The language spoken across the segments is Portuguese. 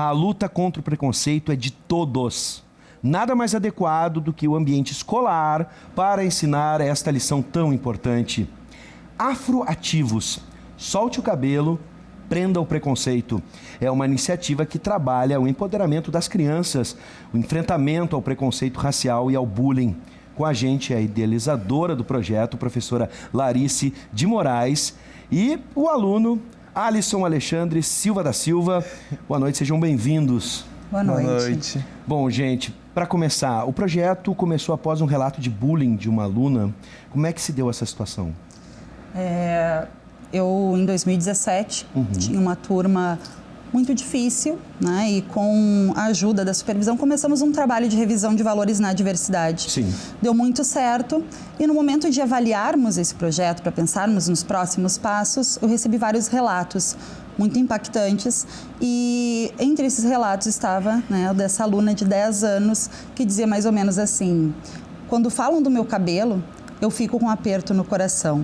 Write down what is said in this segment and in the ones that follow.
A luta contra o preconceito é de todos. Nada mais adequado do que o ambiente escolar para ensinar esta lição tão importante. Afroativos. Solte o cabelo, prenda o preconceito. É uma iniciativa que trabalha o empoderamento das crianças, o enfrentamento ao preconceito racial e ao bullying. Com a gente, a idealizadora do projeto, professora Larice de Moraes, e o aluno Alisson Alexandre Silva da Silva. Boa noite, sejam bem-vindos. Boa noite. Bom, gente, para começar, o projeto começou após um relato de bullying de uma aluna. Como é que se deu essa situação? Eu, em 2017, tinha uma turma muito difícil, né? E com a ajuda da supervisão, começamos um trabalho de revisão de valores na diversidade. Sim. Deu muito certo. E no momento de avaliarmos esse projeto, para pensarmos nos próximos passos, eu recebi vários relatos muito impactantes. E entre esses relatos estava, né, dessa aluna de 10 anos que dizia mais ou menos assim: quando falam do meu cabelo, eu fico com um aperto no coração.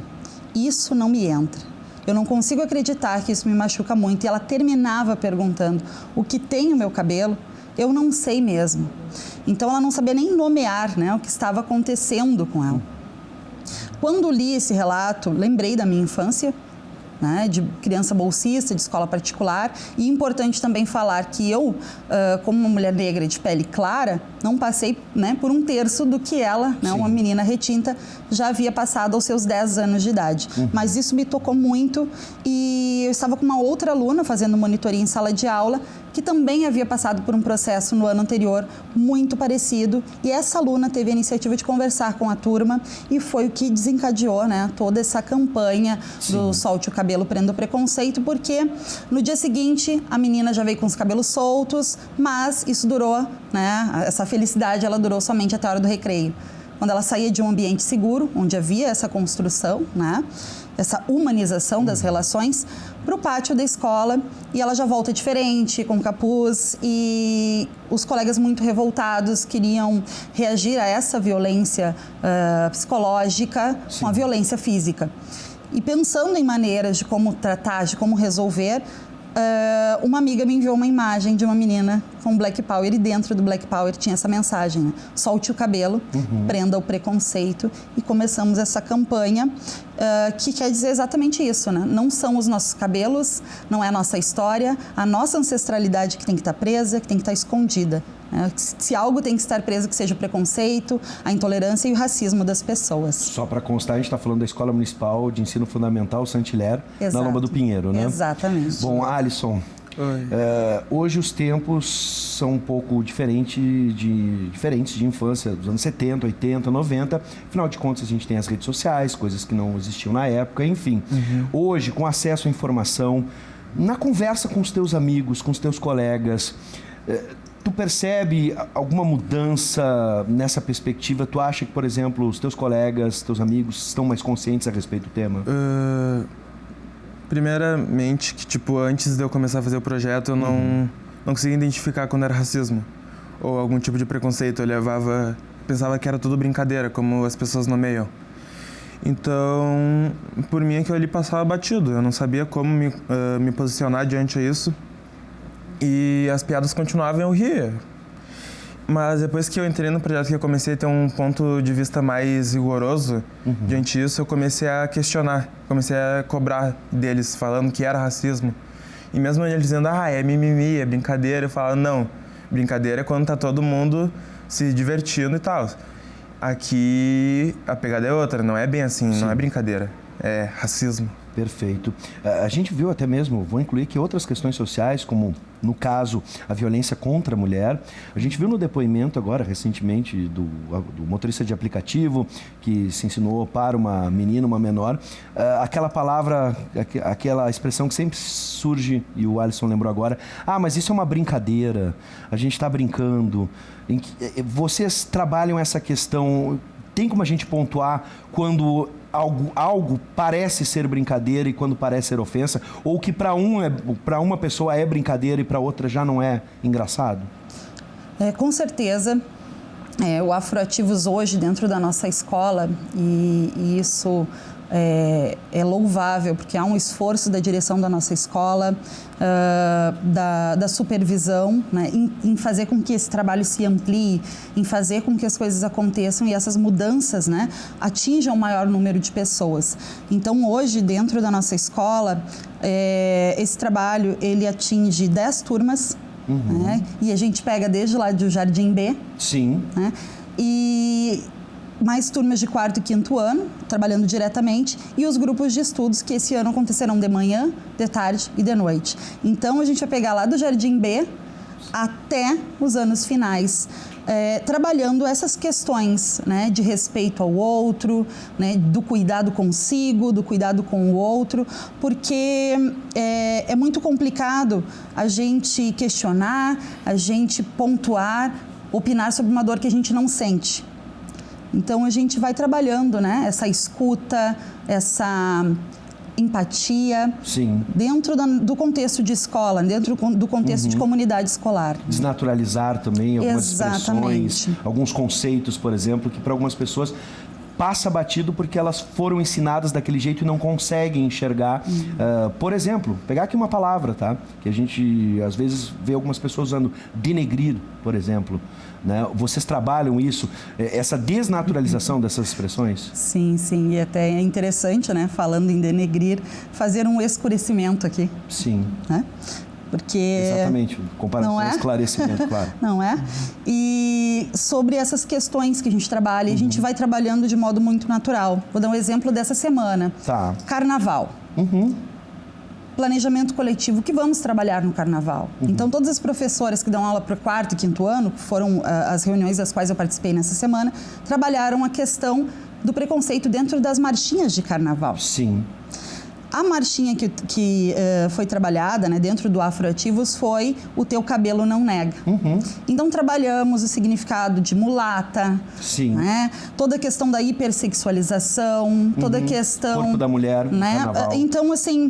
Isso não me entra. Eu não consigo acreditar que isso me machuca muito. E ela terminava perguntando: o que tem o meu cabelo? Eu não sei mesmo. Então ela não sabia nem nomear, né, o que estava acontecendo com ela. Quando li esse relato, lembrei da minha infância, né, de criança bolsista, de escola particular. E importante também falar que eu, como uma mulher negra de pele clara, não passei, né, por um terço do que ela, né, uma menina retinta, já havia passado aos seus 10 anos de idade. Mas isso me tocou muito e eu estava com uma outra aluna fazendo monitoria em sala de aula que também havia passado por um processo no ano anterior muito parecido, e essa aluna teve a iniciativa de conversar com a turma e foi o que desencadeou, né, toda essa campanha do Solte o Cabelo, Prenda o Preconceito, porque no dia seguinte a menina já veio com os cabelos soltos, mas isso durou, né, essa felicidade ela durou somente até a hora do recreio. Quando ela saía de um ambiente seguro, onde havia essa construção, né, essa humanização das relações, para o pátio da escola, e ela já volta diferente, com capuz, e os colegas muito revoltados queriam reagir a essa violência psicológica com a violência física. E pensando em maneiras de como tratar, de como resolver, uma amiga me enviou uma imagem de uma menina com Black Power, e dentro do Black Power tinha essa mensagem, né? Solte o cabelo, prenda o preconceito, e começamos essa campanha que quer dizer exatamente isso, né? Não são os nossos cabelos, não é a nossa história, a nossa ancestralidade que tem que estar presa, que tem que estar escondida. Se algo tem que estar preso, que seja o preconceito, a intolerância e o racismo das pessoas. Só para constar, a gente está falando da Escola Municipal de Ensino Fundamental Saint-Hilaire, na Lomba do Pinheiro, né? Exatamente. Bom, Alisson, hoje os tempos são um pouco diferentes de infância, dos anos 70, 80, 90. Afinal de contas, a gente tem as redes sociais, coisas que não existiam na época, enfim. Hoje, com acesso à informação, na conversa com os teus amigos, com os teus colegas, tu percebe alguma mudança nessa perspectiva? Tu acha que, por exemplo, os teus colegas, teus amigos estão mais conscientes a respeito do tema? Primeiramente, que tipo, antes de eu começar a fazer o projeto, eu não conseguia identificar quando era racismo ou algum tipo de preconceito. Eu pensava que era tudo brincadeira, como as pessoas nomeiam. Então, por mim, aquilo ali passava batido. Eu não sabia como me posicionar diante disso. E as piadas continuavam e eu ria. Mas depois que eu entrei no projeto, que eu comecei a ter um ponto de vista mais rigoroso diante disso, eu comecei a questionar, comecei a cobrar deles, falando que era racismo. E mesmo eles dizendo, é mimimi, é brincadeira, eu falava, não, brincadeira é quando tá todo mundo se divertindo e tal. Aqui a pegada é outra, não é bem assim, não é brincadeira, é racismo. Perfeito. A gente viu até mesmo, vou incluir aqui outras questões sociais, como no caso a violência contra a mulher. A gente viu no depoimento agora, recentemente, do motorista de aplicativo que se ensinou para uma menina, uma menor, aquela palavra, aquela expressão que sempre surge, e o Alisson lembrou agora, mas isso é uma brincadeira, a gente está brincando. Vocês trabalham essa questão, tem como a gente pontuar quando algo parece ser brincadeira e quando parece ser ofensa, ou que para uma pessoa é brincadeira e para outra já não é engraçado? Com certeza. O Afroativos hoje dentro da nossa escola, e isso é louvável, porque há um esforço da direção da nossa escola, da supervisão, né, em fazer com que esse trabalho se amplie, em fazer com que as coisas aconteçam e essas mudanças, né, atinjam o maior número de pessoas. Então, hoje, dentro da nossa escola, esse trabalho ele atinge 10 turmas, né, e a gente pega desde lá do Jardim B. Sim. Né, e mais turmas de 4º e 5º ano, trabalhando diretamente, e os grupos de estudos que esse ano acontecerão de manhã, de tarde e de noite. Então, a gente vai pegar lá do Jardim B até os anos finais, trabalhando essas questões, né, de respeito ao outro, né, do cuidado consigo, do cuidado com o outro, porque é muito complicado a gente questionar, a gente pontuar, opinar sobre uma dor que a gente não sente. Então, a gente vai trabalhando, né, essa escuta, essa empatia. Sim. Dentro do contexto de escola, dentro do contexto de comunidade escolar. Desnaturalizar também algumas Exatamente. expressões, alguns conceitos, por exemplo, que para algumas pessoas passa batido porque elas foram ensinadas daquele jeito e não conseguem enxergar. Por exemplo, pegar aqui uma palavra, tá? Que a gente, às vezes, vê algumas pessoas usando denegrir, por exemplo. Né? Vocês trabalham isso, essa desnaturalização dessas expressões? Sim, sim. E até é interessante, né? Falando em denegrir, fazer um escurecimento aqui. Sim. Né? Porque... Exatamente, comparação, esclarecimento, claro. Não é? E sobre essas questões que a gente trabalha, a gente vai trabalhando de modo muito natural. Vou dar um exemplo dessa semana. Tá. Carnaval. Planejamento coletivo, que vamos trabalhar no Carnaval. Então, todas as professoras que dão aula para o 4º e 5º ano, que foram as reuniões das quais eu participei nessa semana, trabalharam a questão do preconceito dentro das marchinhas de Carnaval. Sim. A marchinha que foi trabalhada, né, dentro do Afroativos foi O Teu Cabelo Não Nega. Então, trabalhamos o significado de mulata, Sim. Né, toda a questão da hipersexualização, toda a questão... Corpo da mulher, né, carnaval. Então, assim,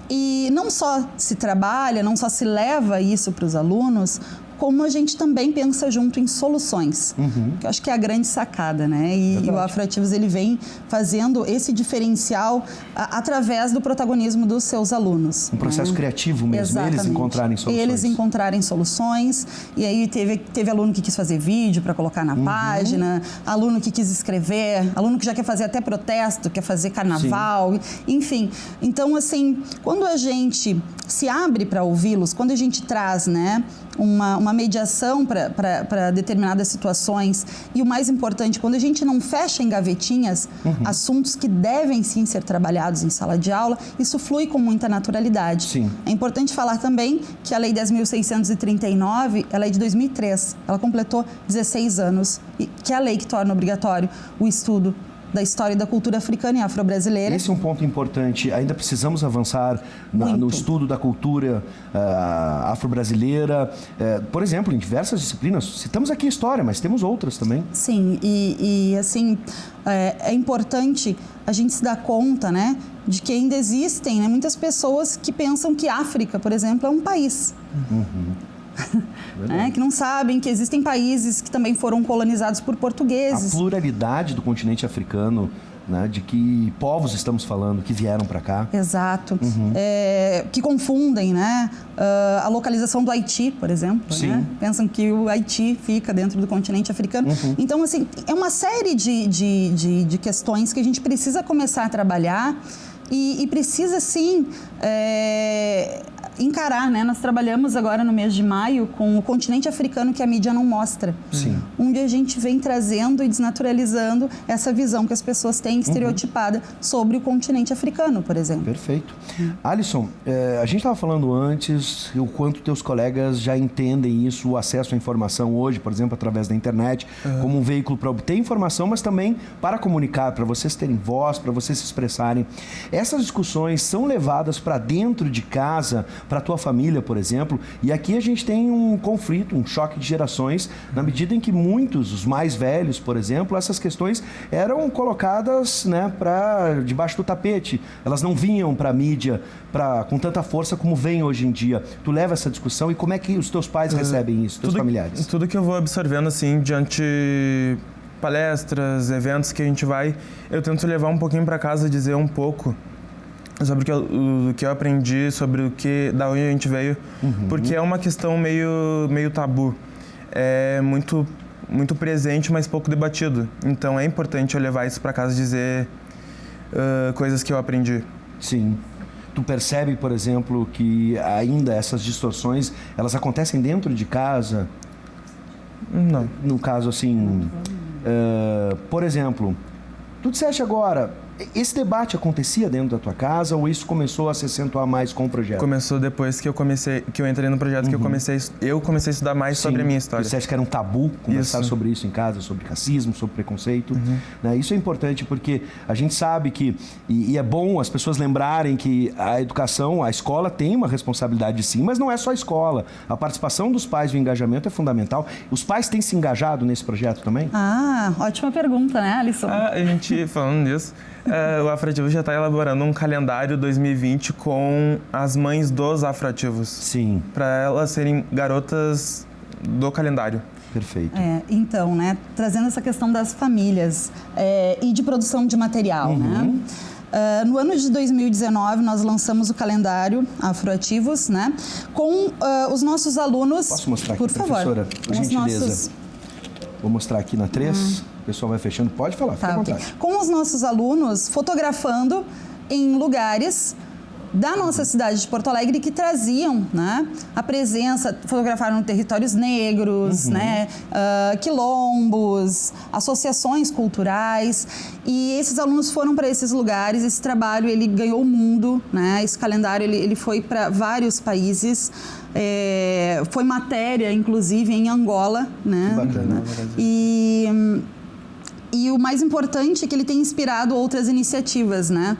e não só se trabalha, não só se leva isso para os alunos, como a gente também pensa junto em soluções, que eu acho que é a grande sacada, né? E o Afroativos, ele vem fazendo esse diferencial através do protagonismo dos seus alunos. Um processo criativo mesmo, Exatamente. eles encontrarem soluções. Eles encontrarem soluções, e aí teve aluno que quis fazer vídeo para colocar na página, aluno que quis escrever, aluno que já quer fazer até protesto, quer fazer carnaval, enfim. Então, assim, quando a gente se abre para ouvi-los, quando a gente traz, né, uma mediação para determinadas situações, e o mais importante, quando a gente não fecha em gavetinhas assuntos que devem sim ser trabalhados em sala de aula, isso flui com muita naturalidade. Sim. É importante falar também que a Lei 10.639, ela é de 2003, ela completou 16 anos, e que é a lei que torna obrigatório o estudo da história e da cultura africana e afro-brasileira. Esse é um ponto importante. Ainda precisamos avançar no estudo da cultura afro-brasileira. Por exemplo, em diversas disciplinas. Citamos aqui história, mas temos outras também. Sim, e assim, é importante a gente se dar conta, né, de que ainda existem, né, muitas pessoas que pensam que África, por exemplo, é um país. Que não sabem que existem países que também foram colonizados por portugueses. A pluralidade do continente africano, né, de que povos estamos falando, que vieram para cá. Exato. Que confundem, né, a localização do Haiti, por exemplo. Sim. Né? Pensam que o Haiti fica dentro do continente africano. Então, assim, é uma série de questões que a gente precisa começar a trabalhar e precisa, sim, encarar, né? Nós trabalhamos agora no mês de maio com o continente africano que a mídia não mostra. Sim. Onde a gente vem trazendo e desnaturalizando essa visão que as pessoas têm estereotipada sobre o continente africano, por exemplo. Perfeito. Alisson, a gente estava falando antes o quanto teus colegas já entendem isso, o acesso à informação hoje, por exemplo, através da internet, como um veículo para obter informação, mas também para comunicar, para vocês terem voz, para vocês se expressarem. Essas discussões são levadas para dentro de casa, para a tua família, por exemplo, e aqui a gente tem um conflito, um choque de gerações, na medida em que muitos, os mais velhos, por exemplo, essas questões eram colocadas, né, para debaixo do tapete. Elas não vinham para a mídia com tanta força como vem hoje em dia. Tu leva essa discussão e como é que os teus pais recebem isso, teus familiares? Tudo que eu vou absorvendo, assim, diante palestras, eventos que a gente vai, eu tento levar um pouquinho para casa, dizer um pouco sobre o que eu aprendi, sobre da onde a gente veio, porque é uma questão meio tabu. É muito presente, mas pouco debatido. Então é importante eu levar isso para casa e dizer coisas que eu aprendi. Sim. Tu percebe, por exemplo, que ainda essas distorções, elas acontecem dentro de casa? Não. No caso, assim, por exemplo, tu disseste agora, esse debate acontecia dentro da tua casa ou isso começou a se acentuar mais com o projeto? Começou depois que eu entrei no projeto, que eu comecei a estudar mais sobre a minha história. Tu disseste que era um tabu conversar sobre isso em casa, sobre racismo, sobre preconceito. Né? Isso é importante porque a gente sabe que, e é bom as pessoas lembrarem que a educação, a escola tem uma responsabilidade sim, mas não é só a escola. A participação dos pais e o engajamento é fundamental. Os pais têm se engajado nesse projeto também? Ah, ótima pergunta, né, Alisson? A gente, falando nisso, o Afroativos já está elaborando um calendário 2020 com as mães dos afroativos. Sim. Para elas serem garotas do calendário. Perfeito. Então, né, trazendo essa questão das famílias e de produção de material, né? No ano de 2019, nós lançamos o calendário Afroativos, né? Com os nossos alunos... Posso mostrar aqui, por favor, professora? Por gentileza. Vou mostrar aqui na 3. O pessoal vai fechando. Pode falar, fica à vontade. Okay. Com os nossos alunos fotografando em lugares da nossa cidade de Porto Alegre que traziam, né, a presença, fotografaram territórios negros, né, quilombos, associações culturais, e esses alunos foram para esses lugares. Esse trabalho ele ganhou o mundo, né, esse calendário ele foi para vários países, foi matéria inclusive em Angola, né, que bacana. E o mais importante é que ele tem inspirado outras iniciativas, né?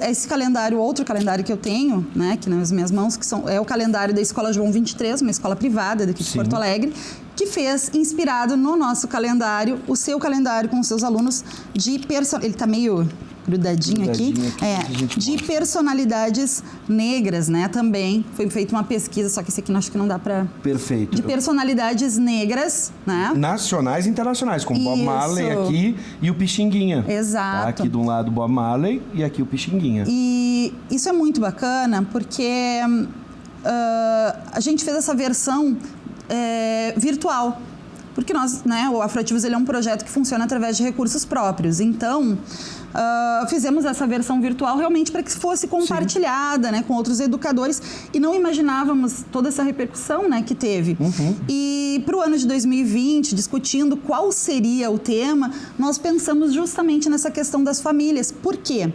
Esse calendário, outro calendário que eu tenho, né, aqui nas minhas mãos, é o calendário da Escola João 23, uma escola privada daqui de Porto Alegre, que fez, inspirado no nosso calendário, o seu calendário com os seus alunos ele está meio grudadinho aqui, de personalidades negras, né, também. Foi feita uma pesquisa, só que esse aqui acho que não dá para... Perfeito. De personalidades negras, né? Nacionais e internacionais, como Bob Marley aqui e o Pixinguinha. Exato. Tá aqui de um lado Bob Marley e aqui o Pixinguinha. E isso é muito bacana porque a gente fez essa versão virtual. Porque nós, né, o Afroativos ele é um projeto que funciona através de recursos próprios. Então, fizemos essa versão virtual realmente para que fosse compartilhada, né, com outros educadores, e não imaginávamos toda essa repercussão, né, que teve. E para o ano de 2020, discutindo qual seria o tema, nós pensamos justamente nessa questão das famílias. Por quê?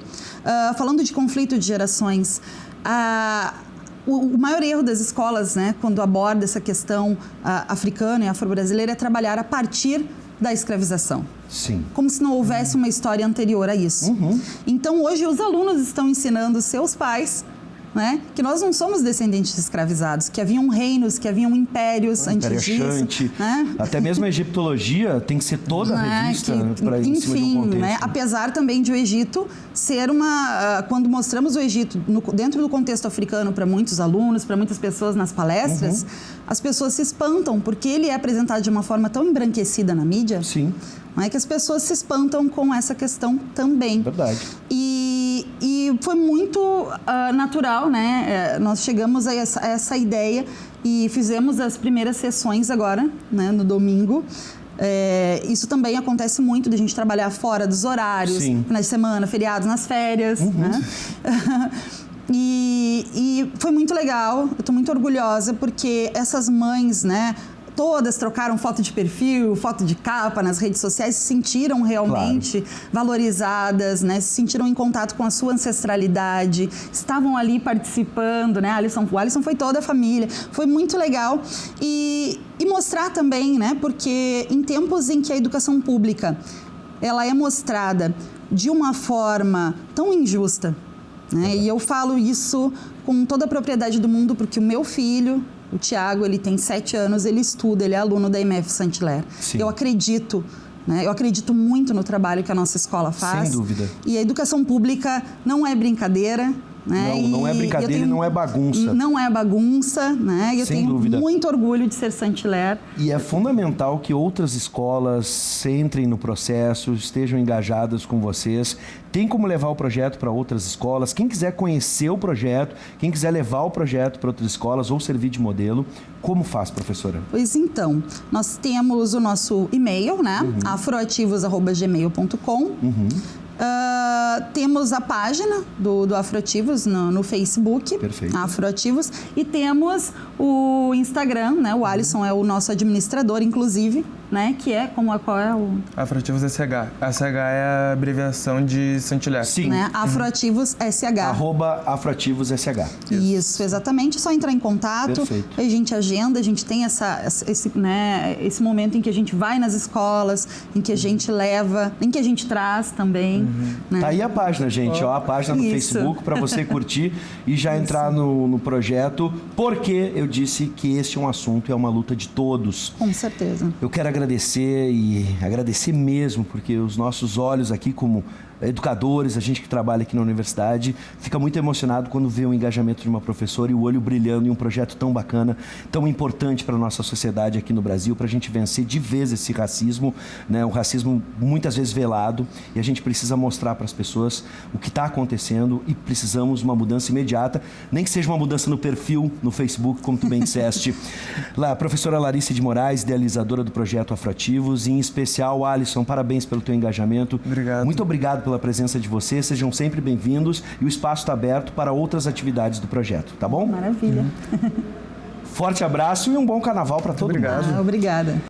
Falando de conflito de gerações, o maior erro das escolas, né, quando aborda essa questão africana e afro-brasileira, é trabalhar a partir da escravização. Sim. Como se não houvesse uma história anterior a isso. Então, hoje, os alunos estão ensinando seus pais, né, que nós não somos descendentes de escravizados, que haviam reinos, que haviam impérios antes disso. Né? Até mesmo a egiptologia tem que ser toda revista para em cima de um contexto. Né, apesar também de o Egito ser quando mostramos o Egito dentro do contexto africano para muitos alunos, para muitas pessoas nas palestras, as pessoas se espantam, porque ele é apresentado de uma forma tão embranquecida na mídia. Sim. Não é que as pessoas se espantam com essa questão também. Verdade. E foi muito natural, né? Nós chegamos a essa ideia e fizemos as primeiras sessões agora, né, no domingo. Isso também acontece muito de a gente trabalhar fora dos horários, finais de semana, feriados, nas férias, né? E foi muito legal, eu estou muito orgulhosa porque essas mães, né, todas trocaram foto de perfil, foto de capa nas redes sociais, se sentiram realmente valorizadas, né? Se sentiram em contato com a sua ancestralidade, estavam ali participando, né? O Alisson foi toda a família, foi muito legal. E mostrar também, né? Porque em tempos em que a educação pública ela é mostrada de uma forma tão injusta, né? E eu falo isso com toda a propriedade do mundo, porque o meu filho, o Tiago, ele tem 7 anos, ele estuda, ele é aluno da IMF Saint-Hilaire. Eu acredito, né? Eu acredito muito no trabalho que a nossa escola faz. Sem dúvida. E a educação pública não é brincadeira, né? Não é brincadeira e não é bagunça. Não é bagunça, né? E eu Sem tenho dúvida. muito orgulho de ser Saint-Hilaire. E é fundamental que outras escolas entrem no processo, estejam engajadas com vocês. Tem como levar o projeto para outras escolas. Quem quiser conhecer o projeto, quem quiser levar o projeto para outras escolas ou servir de modelo, como faz, professora? Pois então, nós temos o nosso e-mail, né? afroativos@gmail.com. Temos a página do Afroativos no Facebook, Perfeito. Afroativos, e temos o Instagram, né? O Alisson é o nosso administrador, inclusive, né? Que é qual é o Afroativos SH. SH é a abreviação de Saint-Hilaire. Sim. né? Afroativos SH. @afroativos.sh. Isso, exatamente. É só entrar em contato. Perfeito. A gente agenda, a gente tem esse momento em que a gente vai nas escolas, em que a gente leva, em que a gente traz também. Né? Tá aí a página, gente, ó, a página no Isso. Facebook para você curtir e já entrar no projeto, porque eu disse que este é um assunto, é uma luta de todos. Com certeza. Eu quero agradecer e agradecer mesmo, porque os nossos olhos aqui como educadores, a gente que trabalha aqui na universidade, fica muito emocionado quando vê o engajamento de uma professora e o olho brilhando em um projeto tão bacana, tão importante para a nossa sociedade aqui no Brasil, para a gente vencer de vez esse racismo, né? Um racismo muitas vezes velado, e a gente precisa mostrar para as pessoas o que está acontecendo e precisamos de uma mudança imediata, nem que seja uma mudança no perfil, no Facebook, como tu bem disseste. Lá, a professora Larissa de Moraes, idealizadora do projeto Afroativos, e em especial, Alisson, parabéns pelo teu engajamento. Obrigado. Muito obrigado pela presença de vocês, sejam sempre bem-vindos e o espaço está aberto para outras atividades do projeto, tá bom? Maravilha. Forte abraço e um bom carnaval para todo mundo. Obrigado. Obrigada.